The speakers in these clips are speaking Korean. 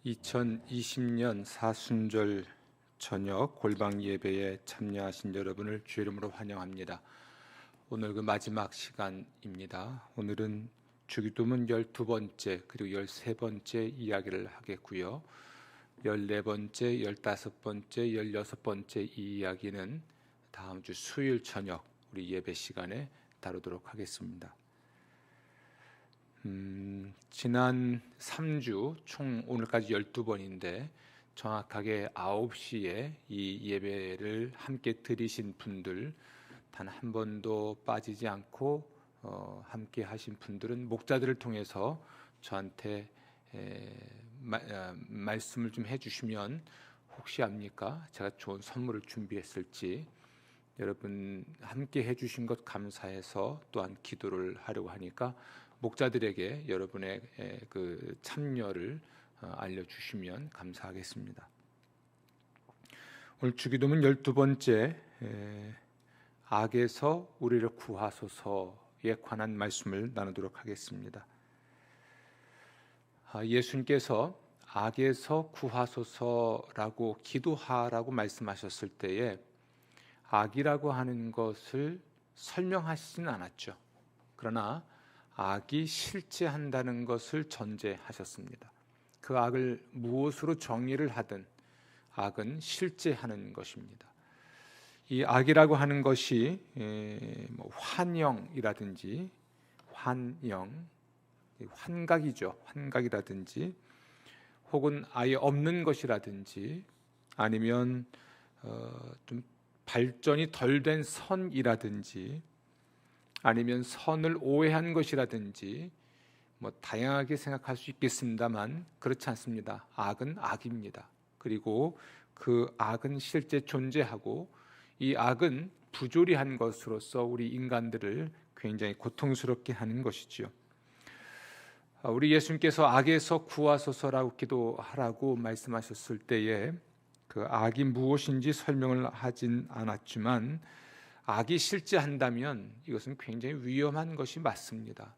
2020년 사순절 저녁 골방 예배에 참여하신 여러분을 주의 이름으로 환영합니다. 오늘 그 마지막 시간입니다. 오늘은 주기도문 12번째 그리고 13번째 이야기를 하겠고요. 14번째, 15번째, 16번째 이 이야기는 다음 주 수요일 저녁 우리 예배 시간에 다루도록 하겠습니다. 지난 3주 총 오늘까지 12번인데 정확하게 9시에 이 예배를 함께 드리신 분들 단 한 번도 빠지지 않고 함께 하신 분들은 목자들을 통해서 저한테 말씀을 좀 해주시면 혹시 압니까? 제가 좋은 선물을 준비했을지. 여러분 함께 해주신 것 감사해서 또한 기도를 하려고 하니까 목자들에게 여러분의 그 참여를 알려주시면 감사하겠습니다. 오늘 주기도문 12번째 악에서 우리를 구하소서에 관한 말씀을 나누도록 하겠습니다. 예수님께서 악에서 구하소서라고 기도하라고 말씀하셨을 때에 악이라고 하는 것을 설명하시진 않았죠. 그러나 악이 실제한다는 것을 전제하셨습니다. 그 악을 무엇으로 정의를 하든 악은 실제하는 것입니다. 이 악이라고 하는 것이 환영이라든지 환각이죠. 환각이라든지 혹은 아예 없는 것이라든지 아니면 좀 발전이 덜 된 선이라든지 아니면 선을 오해한 것이라든지 다양하게 생각할 수 있겠습니다만 그렇지 않습니다. 악은 악입니다. 그리고 그 악은 실제 존재하고 이 악은 부조리한 것으로서 우리 인간들을 굉장히 고통스럽게 하는 것이지요. 우리 예수님께서 악에서 구하소서라고 기도하라고 말씀하셨을 때에 그 악이 무엇인지 설명을 하진 않았지만 악이 실제한다면 이것은 굉장히 위험한 것이 맞습니다.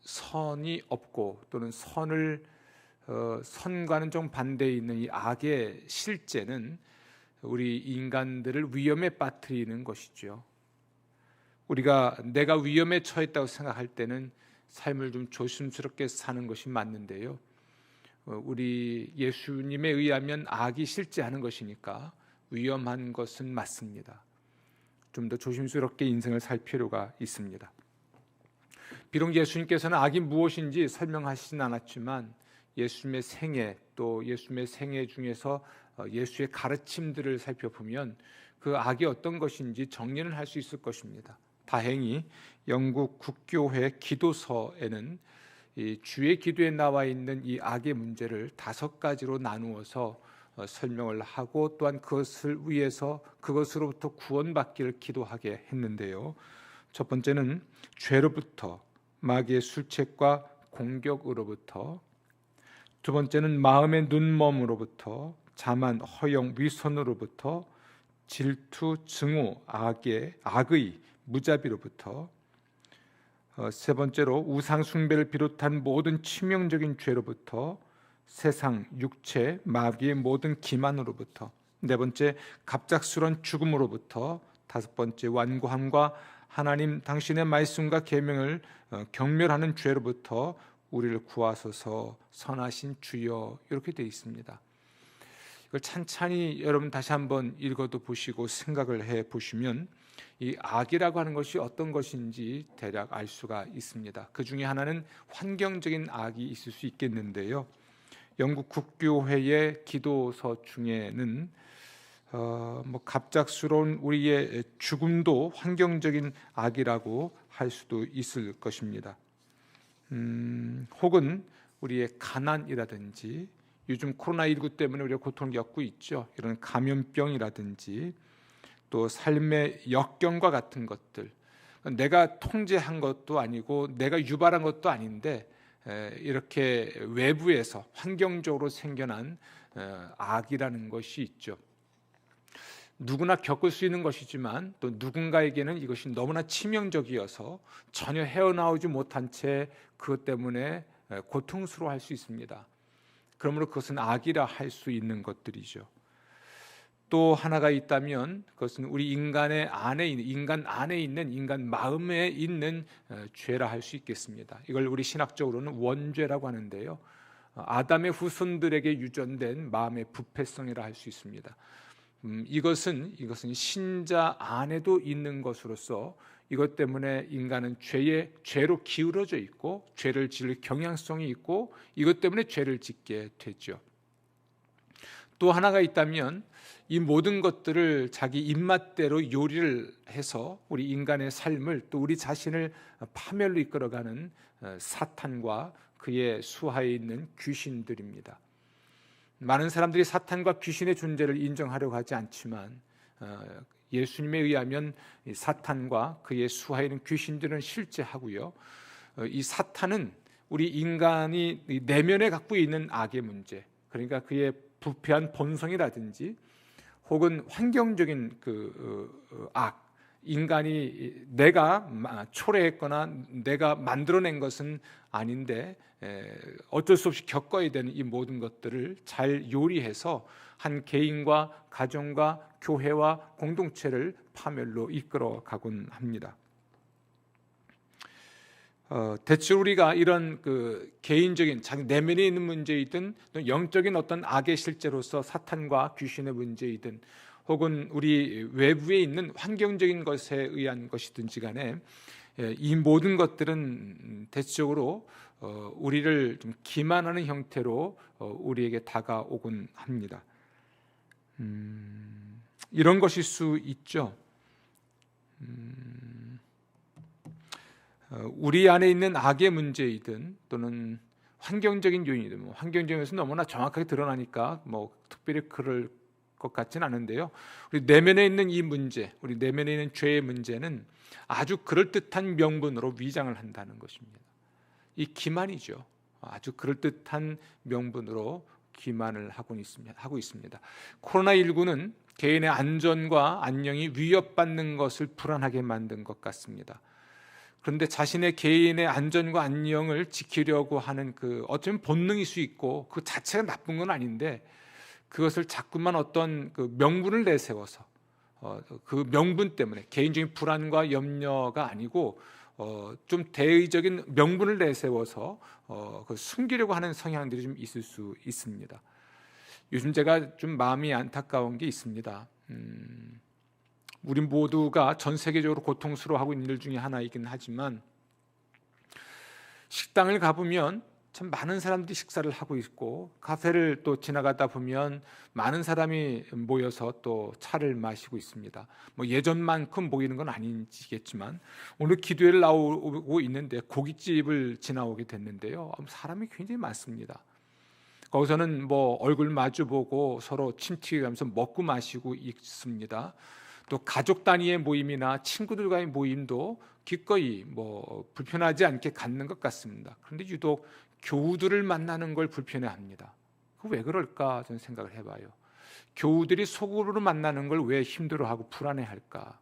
선이 없고 또는 선과는 좀 반대에 있는 이 악의 실제는 우리 인간들을 위험에 빠뜨리는 것이죠. 우리가 내가 위험에 처했다고 생각할 때는 삶을 좀 조심스럽게 사는 것이 맞는데요. 우리 예수님에 의하면 악이 실제하는 것이니까 위험한 것은 맞습니다. 좀 더 조심스럽게 인생을 살 필요가 있습니다. 비록 예수님께서는 악이 무엇인지 설명하시진 않았지만 예수님의 생애 또 예수님의 생애 중에서 예수의 가르침들을 살펴보면 그 악이 어떤 것인지 정리는 할 수 있을 것입니다. 다행히 영국 국교회 기도서에는 이 주의 기도에 나와 있는 이 악의 문제를 5가지로 나누어서 설명을 하고 또한 그것을 위해서 그것으로부터 구원받기를 기도하게 했는데요. 첫 번째는 죄로부터, 마귀의 술책과 공격으로부터, 두 번째는 마음의 눈멈으로부터, 자만, 허영, 위선으로부터, 질투, 증오, 악의 무자비로부터, 세 번째로 우상 숭배를 비롯한 모든 치명적인 죄로부터, 세상, 육체, 마귀의 모든 기만으로부터, 네 번째 갑작스러운 죽음으로부터, 다섯 번째 완고함과 하나님 당신의 말씀과 계명을 경멸하는 죄로부터 우리를 구하소서 선하신 주여, 이렇게 되어 있습니다. 이걸 찬찬히 여러분 다시 한번 읽어도 보시고 생각을 해 보시면 이 악이라고 하는 것이 어떤 것인지 대략 알 수가 있습니다. 그 중에 하나는 환경적인 악이 있을 수 있겠는데요. 영국 국교회의 기도서 중에는 갑작스러운 우리의 죽음도 환경적인 악이라고 할 수도 있을 것입니다. 혹은 우리의 가난이라든지 요즘 코로나19 때문에 우리가 고통을 겪고 있죠. 이런 감염병이라든지 또 삶의 역경과 같은 것들, 내가 통제한 것도 아니고 내가 유발한 것도 아닌데 이렇게 외부에서 환경적으로 생겨난 악이라는 것이 있죠. 누구나 겪을 수 있는 것이지만 또 누군가에게는 이것이 너무나 치명적이어서 전혀 헤어나오지 못한 채 그것 때문에 고통스러워할 수 있습니다. 그러므로 그것은 악이라 할 수 있는 것들이죠. 또 하나가 있다면 그것은 우리 인간 안에 있는 인간 마음에 있는 죄라 할 수 있겠습니다. 이걸 우리 신학적으로는 원죄라고 하는데요. 아담의 후손들에게 유전된 마음의 부패성이라 할 수 있습니다. 이것은 신자 안에도 있는 것으로서 이것 때문에 인간은 죄로 기울어져 있고 죄를 지을 경향성이 있고 이것 때문에 죄를 짓게 되죠. 또 하나가 있다면 이 모든 것들을 자기 입맛대로 요리를 해서 우리 인간의 삶을 또 우리 자신을 파멸로 이끌어가는 사탄과 그의 수하에 있는 귀신들입니다. 많은 사람들이 사탄과 귀신의 존재를 인정하려고 하지 않지만 예수님에 의하면 사탄과 그의 수하에 있는 귀신들은 실제하고요. 이 사탄은 우리 인간이 내면에 갖고 있는 악의 문제, 그러니까 그의 부패한 본성이라든지 혹은 환경적인 악, 인간이 내가 초래했거나 내가 만들어낸 것은 아닌데 어쩔 수 없이 겪어야 되는 이 모든 것들을 잘 요리해서 한 개인과 가정과 교회와 공동체를 파멸로 이끌어가곤 합니다. 대체 우리가 이런 개인적인 자기 내면에 있는 문제이든 영적인 어떤 악의 실제로서 사탄과 귀신의 문제이든 혹은 우리 외부에 있는 환경적인 것에 의한 것이든지 간에 이 모든 것들은 대체적으로 우리를 좀 기만하는 형태로 우리에게 다가오곤 합니다. 이런 것일 수 있죠. 우리 안에 있는 악의 문제이든 또는 환경적인 요인이든 환경적인 것은 너무나 정확하게 드러나니까 특별히 그럴 것 같지는 않은데요. 우리 내면에 있는 이 문제, 우리 내면에 있는 죄의 문제는 아주 그럴듯한 명분으로 위장을 한다는 것입니다. 이 기만이죠. 아주 그럴듯한 명분으로 기만을 하고 있습니다. 코로나19는 개인의 안전과 안녕이 위협받는 것을 불안하게 만든 것 같습니다. 그런데 자신의 개인의 안전과 안녕을 지키려고 하는 어쩌면 본능일 수 있고 그 자체가 나쁜 건 아닌데 그것을 자꾸만 어떤 명분을 내세워서 그 명분 때문에 개인적인 불안과 염려가 아니고 좀 대의적인 명분을 내세워서 숨기려고 하는 성향들이 좀 있을 수 있습니다. 요즘 제가 좀 마음이 안타까운 게 있습니다. 우리 모두가 전 세계적으로 고통스러워하고 있는 일 중에 하나이긴 하지만 식당을 가보면 참 많은 사람들이 식사를 하고 있고 카페를 또 지나가다 보면 많은 사람이 모여서 또 차를 마시고 있습니다. 예전만큼 모이는 건 아니겠지만 오늘 기도회를 나오고 있는데 고깃집을 지나오게 됐는데요. 사람이 굉장히 많습니다. 거기서는 얼굴 마주보고 서로 침 튀기면서 먹고 마시고 있습니다. 또 가족 단위의 모임이나 친구들과의 모임도 기꺼이 불편하지 않게 갖는 것 같습니다. 그런데 유독 교우들을 만나는 걸 불편해합니다. 왜 그럴까 저는 생각을 해봐요. 교우들이 속으로 만나는 걸 왜 힘들어하고 불안해할까?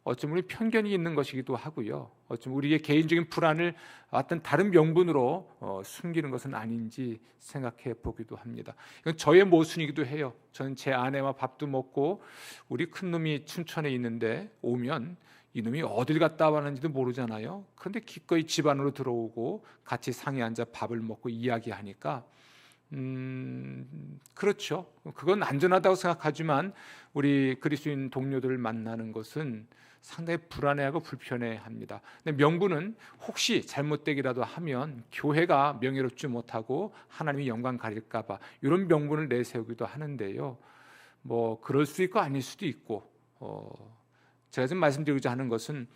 어쩌면 우리 편견이 있는 것이기도 하고요. 어쩌면 우리의 개인적인 불안을 어떤 다른 명분으로 숨기는 것은 아닌지 생각해 보기도 합니다. 이건 저의 모순이기도 해요. 저는 제 아내와 밥도 먹고 우리 큰놈이 춘천에 있는데 오면 이놈이 어딜 갔다 왔는지도 모르잖아요. 그런데 기꺼이 집 안으로 들어오고 같이 상에 앉아 밥을 먹고 이야기하니까 그렇죠. 그건 안전하다고 생각하지만 우리 그리스도인 동료들을 만나는 것은 상당히 불안해하고 불편해합니다. 근데 명분은 혹시 잘못되기라도 하면 교회가 명예롭지 못하고 하나님이 영광 가릴까 봐 이런 명분을 내세우기도 하는데요. 그럴 수 있고 아닐 수도 있고 제가 지금 말씀드리고자 하는 것은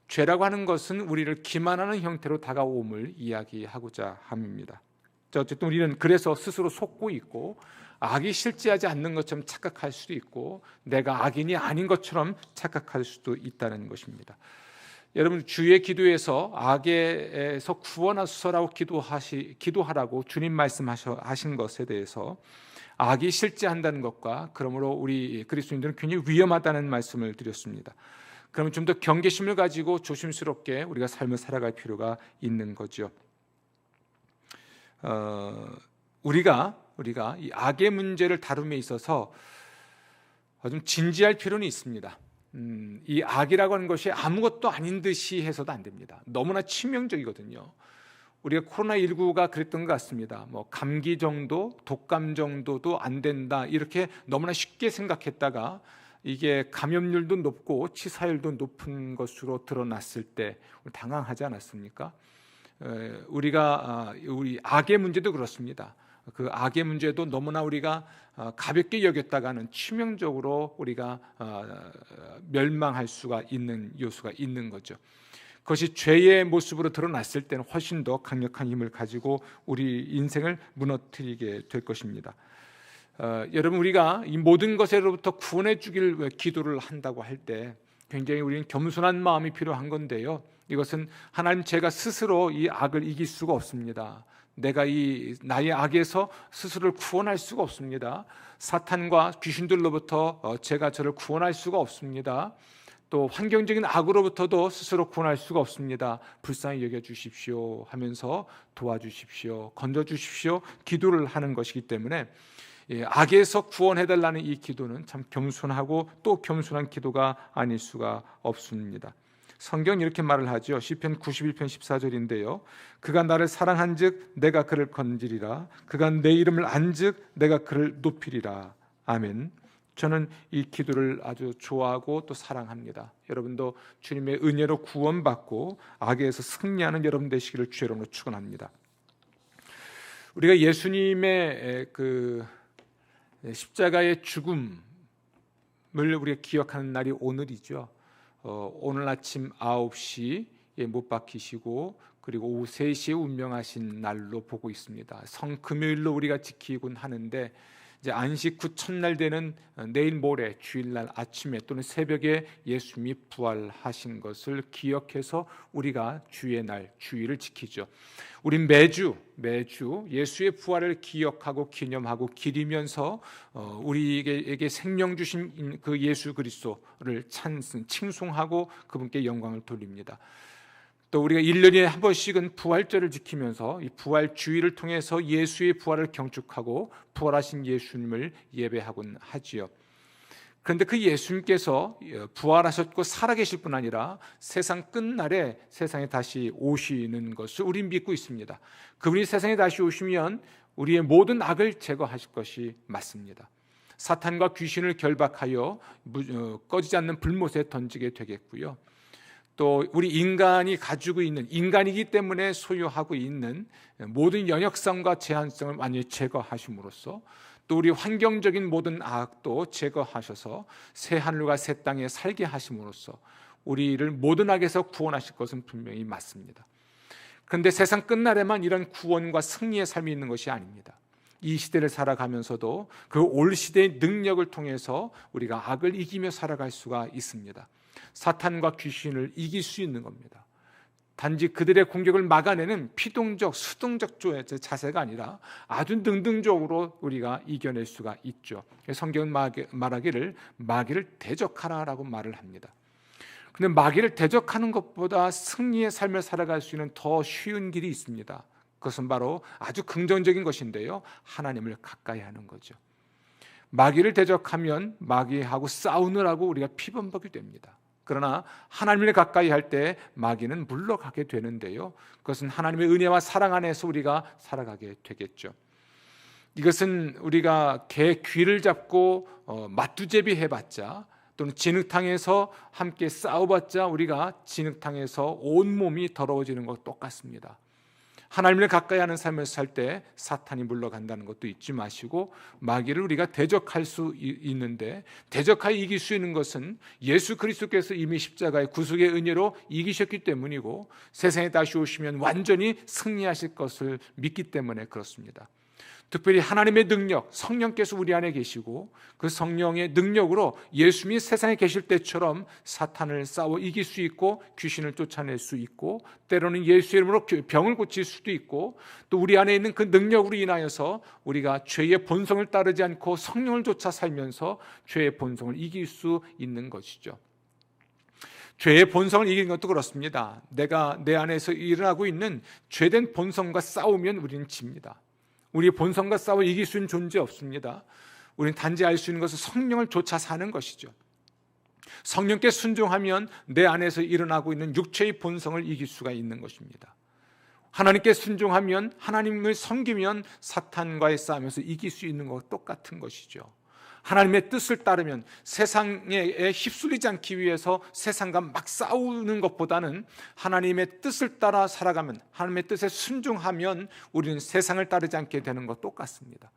죄라고 하는 것은 우리를 기만하는 형태로 다가옴을 이야기하고자 합니다. 어쨌든 우리는 그래서 스스로 속고 있고 악이 실제하지 않는 것처럼 착각할 수도 있고 내가 악인이 아닌 것처럼 착각할 수도 있다는 것입니다. 여러분 주의 기도에서 악에서 구원하소서라고 기도하라고 주님 말씀하신 것에 대해서 악이 실제한다는 것과 그러므로 우리 그리스도인들은 굉장히 위험하다는 말씀을 드렸습니다. 그러면 좀 더 경계심을 가지고 조심스럽게 우리가 삶을 살아갈 필요가 있는 거죠. 우리가 이 악의 문제를 다룸에 있어서 좀 진지할 필요는 있습니다. 이 악이라고 하는 것이 아무것도 아닌 듯이 해서도 안 됩니다. 너무나 치명적이거든요. 우리가 코로나19가 그랬던 것 같습니다. 뭐 감기 정도, 독감 정도도 안 된다 이렇게 너무나 쉽게 생각했다가 이게 감염률도 높고 치사율도 높은 것으로 드러났을 때 당황하지 않았습니까? 우리 악의 문제도 그렇습니다. 그 악의 문제도 너무나 우리가 가볍게 여겼다가는 치명적으로 우리가 멸망할 수가 있는 요소가 있는 거죠. 그것이 죄의 모습으로 드러났을 때는 훨씬 더 강력한 힘을 가지고 우리 인생을 무너뜨리게 될 것입니다. 여러분, 우리가 이 모든 것에로부터 구원해 주길 기도를 한다고 할 때 굉장히 우리는 겸손한 마음이 필요한 건데요. 이것은 하나님, 제가 스스로 이 악을 이길 수가 없습니다. 내가 이 나의 악에서 스스로를 구원할 수가 없습니다. 사탄과 귀신들로부터 제가 저를 구원할 수가 없습니다. 또 환경적인 악으로부터도 스스로 구원할 수가 없습니다. 불쌍히 여겨주십시오 하면서 도와주십시오, 건져주십시오 기도를 하는 것이기 때문에 악에서 구원해달라는 이 기도는 참 겸손하고 또 겸손한 기도가 아닐 수가 없습니다. 성경이 이렇게 말을 하죠. 시편 91편 14절인데요. 그가 나를 사랑한즉 내가 그를 건지리라. 그가 내 이름을 안즉 내가 그를 높이리라. 아멘. 저는 이 기도를 아주 좋아하고 또 사랑합니다. 여러분도 주님의 은혜로 구원받고 악에서 승리하는 여러분 되시기를 주의 이름으로 축원합니다. 우리가 예수님의 그 십자가의 죽음을 우리가 기억하는 날이 오늘이죠. 오늘 아침 9시에 못 박히시고 그리고 오후 3시에 운명하신 날로 보고 있습니다. 성금요일로 우리가 지키곤 하는데 이제 안식 후 첫날 되는 내일 모레 주일날 아침에 또는 새벽에 예수님이 부활하신 것을 기억해서 우리가 주의 날 주일을 지키죠. 우린 매주 예수의 부활을 기억하고 기념하고 기리면서 우리에게 생명 주신 그 예수 그리스도를 칭송하고 그분께 영광을 돌립니다. 또 우리가 1년에 한 번씩은 부활절을 지키면서 이 부활 주일을 통해서 예수의 부활을 경축하고 부활하신 예수님을 예배하곤 하지요. 그런데 그 예수님께서 부활하셨고 살아계실 뿐 아니라 세상 끝날에 세상에 다시 오시는 것을 우리는 믿고 있습니다. 그분이 세상에 다시 오시면 우리의 모든 악을 제거하실 것이 맞습니다. 사탄과 귀신을 결박하여 꺼지지 않는 불못에 던지게 되겠고요. 또 우리 인간이 가지고 있는, 인간이기 때문에 소유하고 있는 모든 연약성과 제한성을 완전히 제거하심으로써 또 우리 환경적인 모든 악도 제거하셔서 새 하늘과 새 땅에 살게 하심으로써 우리를 모든 악에서 구원하실 것은 분명히 맞습니다. 그런데 세상 끝날에만 이런 구원과 승리의 삶이 있는 것이 아닙니다. 이 시대를 살아가면서도 그 올 시대의 능력을 통해서 우리가 악을 이기며 살아갈 수가 있습니다. 사탄과 귀신을 이길 수 있는 겁니다. 단지 그들의 공격을 막아내는 피동적, 수동적 자세가 아니라 아주 능동적으로 우리가 이겨낼 수가 있죠. 성경은 말하기를 마귀를 대적하라라고 말을 합니다. 그런데 마귀를 대적하는 것보다 승리의 삶을 살아갈 수 있는 더 쉬운 길이 있습니다. 그것은 바로 아주 긍정적인 것인데요, 하나님을 가까이 하는 거죠. 마귀를 대적하면 마귀하고 싸우느라고 우리가 피범벅이 됩니다. 그러나 하나님을 가까이 할 때 마귀는 물러가게 되는데요, 그것은 하나님의 은혜와 사랑 안에서 우리가 살아가게 되겠죠. 이것은 우리가 개 귀를 잡고 맞두제비 해봤자, 또는 진흙탕에서 함께 싸워봤자 우리가 진흙탕에서 온몸이 더러워지는 것 똑같습니다. 하나님을 가까이 하는 삶을 살 때 사탄이 물러간다는 것도 잊지 마시고, 마귀를 우리가 대적할 수 있는데 대적하여 이길 수 있는 것은 예수 그리스도께서 이미 십자가의 구속의 은혜로 이기셨기 때문이고, 세상에 다시 오시면 완전히 승리하실 것을 믿기 때문에 그렇습니다. 특별히 하나님의 능력, 성령께서 우리 안에 계시고 그 성령의 능력으로 예수님이 세상에 계실 때처럼 사탄을 싸워 이길 수 있고 귀신을 쫓아낼 수 있고, 때로는 예수의 이름으로 병을 고칠 수도 있고, 또 우리 안에 있는 그 능력으로 인하여서 우리가 죄의 본성을 따르지 않고 성령을 쫓아 살면서 죄의 본성을 이길 수 있는 것이죠. 죄의 본성을 이기는 것도 그렇습니다. 내가 내 안에서 일어나고 있는 죄된 본성과 싸우면 우리는 집니다. 우리의 본성과 싸워 이길 수 있는 존재 없습니다. 우리는 단지 알 수 있는 것은 성령을 쫓아 사는 것이죠. 성령께 순종하면 내 안에서 일어나고 있는 육체의 본성을 이길 수가 있는 것입니다. 하나님께 순종하면, 하나님을 섬기면 사탄과의 싸움에서 이길 수 있는 것과 똑같은 것이죠. 하나님의 뜻을 따르면, 세상에 휩쓸리지 않기 위해서 세상과 막 싸우는 것보다는 하나님의 뜻을 따라 살아가면, 하나님의 뜻에 순종하면 우리는 세상을 따르지 않게 되는 것 똑같습니다.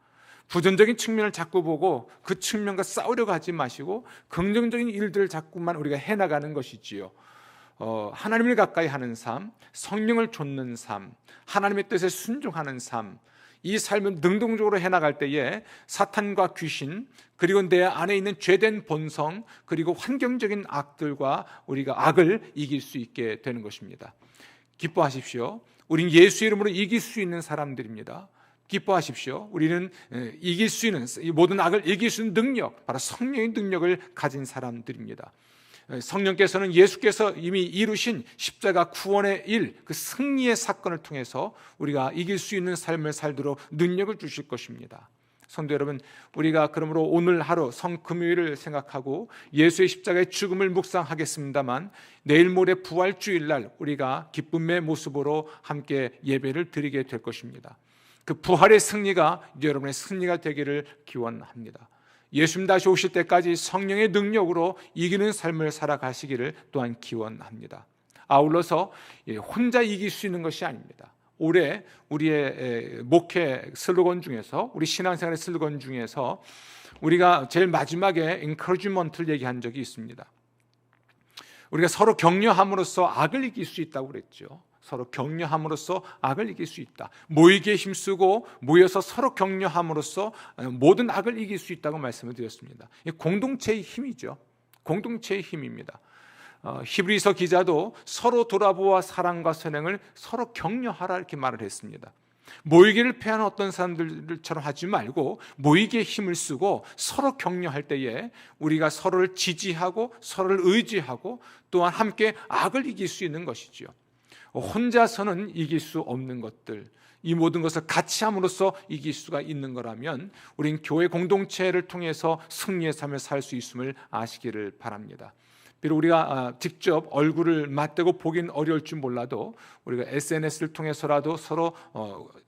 부정적인 측면을 자꾸 보고 그 측면과 싸우려고 하지 마시고 긍정적인 일들을 자꾸만 우리가 해나가는 것이지요. 하나님을 가까이 하는 삶, 성령을 좇는 삶, 하나님의 뜻에 순종하는 삶, 이 삶을 능동적으로 해나갈 때에 사탄과 귀신, 그리고 내 안에 있는 죄된 본성, 그리고 환경적인 악들과 우리가 악을 이길 수 있게 되는 것입니다. 기뻐하십시오. 우린 예수 이름으로 이길 수 있는 사람들입니다. 기뻐하십시오. 우리는 이길 수 있는, 이 모든 악을 이길 수 있는 능력, 바로 성령의 능력을 가진 사람들입니다. 성령께서는 예수께서 이미 이루신 십자가 구원의 일, 그 승리의 사건을 통해서 우리가 이길 수 있는 삶을 살도록 능력을 주실 것입니다. 성도 여러분, 우리가 그러므로 오늘 하루 성금요일을 생각하고 예수의 십자가의 죽음을 묵상하겠습니다만, 내일 모레 부활주일날 우리가 기쁨의 모습으로 함께 예배를 드리게 될 것입니다. 그 부활의 승리가 여러분의 승리가 되기를 기원합니다. 예수님 다시 오실 때까지 성령의 능력으로 이기는 삶을 살아가시기를 또한 기원합니다. 아울러서 혼자 이길 수 있는 것이 아닙니다. 올해 우리의 목회 슬로건 중에서, 우리 신앙생활의 슬로건 중에서 우리가 제일 마지막에 encouragement를 얘기한 적이 있습니다. 우리가 서로 격려함으로써 악을 이길 수 있다고 그랬죠. 서로 격려함으로써 악을 이길 수 있다. 모이기에 힘쓰고 모여서 서로 격려함으로써 모든 악을 이길 수 있다고 말씀을 드렸습니다. 공동체의 힘이죠. 공동체의 힘입니다. 히브리서 기자도 서로 돌아보아 사랑과 선행을 서로 격려하라 이렇게 말을 했습니다. 모이기를 패하는 어떤 사람들처럼 하지 말고 모이기에 힘을 쓰고 서로 격려할 때에 우리가 서로를 지지하고 서로를 의지하고 또한 함께 악을 이길 수 있는 것이죠. 혼자서는 이길 수 없는 것들, 이 모든 것을 같이 함으로써 이길 수가 있는 거라면 우린 교회 공동체를 통해서 승리의 삶을 살 수 있음을 아시기를 바랍니다. 비록 우리가 직접 얼굴을 맞대고 보긴 어려울 줄 몰라도 우리가 SNS를 통해서라도 서로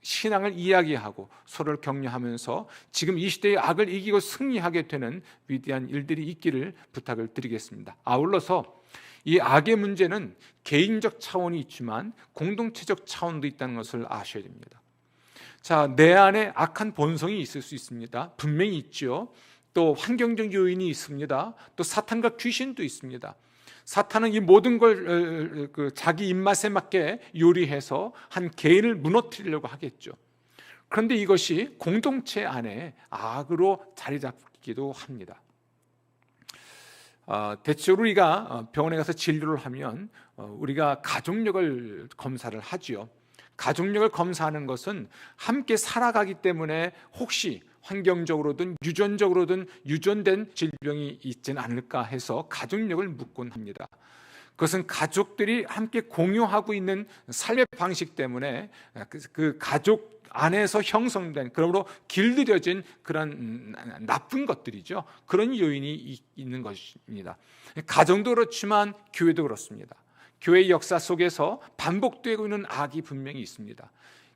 신앙을 이야기하고 서로를 격려하면서 지금 이 시대의 악을 이기고 승리하게 되는 위대한 일들이 있기를 부탁을 드리겠습니다. 아울러서 이 악의 문제는 개인적 차원이 있지만 공동체적 차원도 있다는 것을 아셔야 됩니다. 자, 내 안에 악한 본성이 있을 수 있습니다. 분명히 있죠. 또 환경적 요인이 있습니다. 또 사탄과 귀신도 있습니다. 사탄은 이 모든 걸 자기 입맛에 맞게 요리해서 한 개인을 무너뜨리려고 하겠죠. 그런데 이것이 공동체 안에 악으로 자리 잡기도 합니다. 대체로 우리가 병원에 가서 진료를 하면 우리가 가족력을 검사를 하지요. 가족력을 검사하는 것은 함께 살아가기 때문에 혹시 환경적으로든 유전적으로든 유전된 질병이 있지는 않을까 해서 가족력을 묻곤 합니다. 그것은 가족들이 함께 공유하고 있는 삶의 방식 때문에 그 가족 안에서 형성된, 그러므로 길들여진 그런 나쁜 것들이죠. 그런 요인이 있는 것입니다. 가정도 그렇지만 교회도 그렇습니다. 교회의 역사 속에서 반복되고 있는 악이 분명히 있습니다.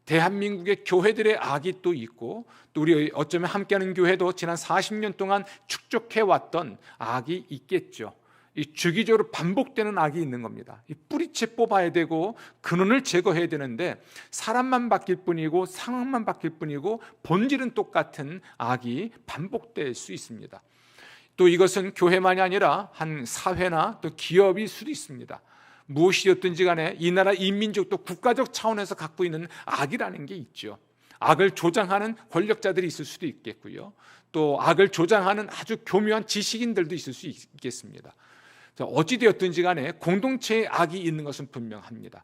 대한민국의 교회들의 악이 또 있고, 또 우리 어쩌면 함께하는 교회도 지난 40년 동안 축적해왔던 악이 있겠죠. 이 주기적으로 반복되는 악이 있는 겁니다. 이 뿌리채 뽑아야 되고 근원을 제거해야 되는데 사람만 바뀔 뿐이고 상황만 바뀔 뿐이고 본질은 똑같은 악이 반복될 수 있습니다. 또 이것은 교회만이 아니라 한 사회나 또 기업일 수도 있습니다. 무엇이었든지 간에 이 나라 인민족 또 국가적 차원에서 갖고 있는 악이라는 게 있죠. 악을 조장하는 권력자들이 있을 수도 있겠고요. 또 악을 조장하는 아주 교묘한 지식인들도 있을 수 있겠습니다. 어찌되었든지 간에 공동체의 악이 있는 것은 분명합니다.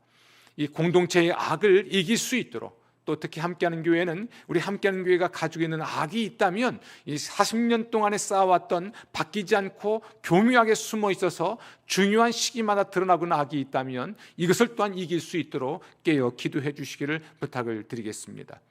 이 공동체의 악을 이길 수 있도록, 또 특히 함께하는 교회는 우리 함께하는 교회가 가지고 있는 악이 있다면 이 40년 동안에 쌓아왔던 바뀌지 않고 교묘하게 숨어 있어서 중요한 시기마다 드러나는 악이 있다면 이것을 또한 이길 수 있도록 깨어 기도해 주시기를 부탁을 드리겠습니다.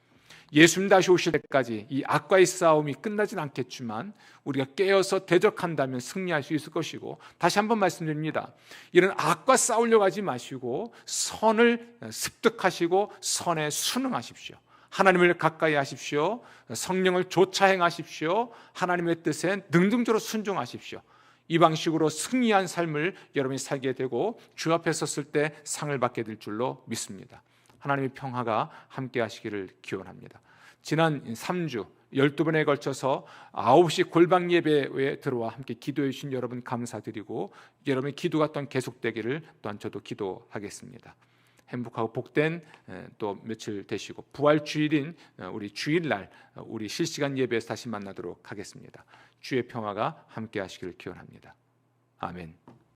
예수님 다시 오실 때까지 이 악과의 싸움이 끝나진 않겠지만 우리가 깨어서 대적한다면 승리할 수 있을 것이고, 다시 한번 말씀드립니다. 이런 악과 싸우려고 하지 마시고 선을 습득하시고 선에 순응하십시오. 하나님을 가까이 하십시오. 성령을 좇아 행하십시오. 하나님의 뜻에 능동적으로 순종하십시오. 이 방식으로 승리한 삶을 여러분이 살게 되고 주 앞에 섰을 때 상을 받게 될 줄로 믿습니다. 하나님의 평화가 함께 하시기를 기원합니다. 지난 3주 12번에 걸쳐서 9시 골방 예배에 들어와 함께 기도해 주신 여러분 감사드리고, 여러분의 기도가 또한 계속되기를 또한 저도 기도하겠습니다. 행복하고 복된 또 며칠 되시고, 부활 주일인 우리 주일날 우리 실시간 예배에서 다시 만나도록 하겠습니다. 주의 평화가 함께 하시기를 기원합니다. 아멘.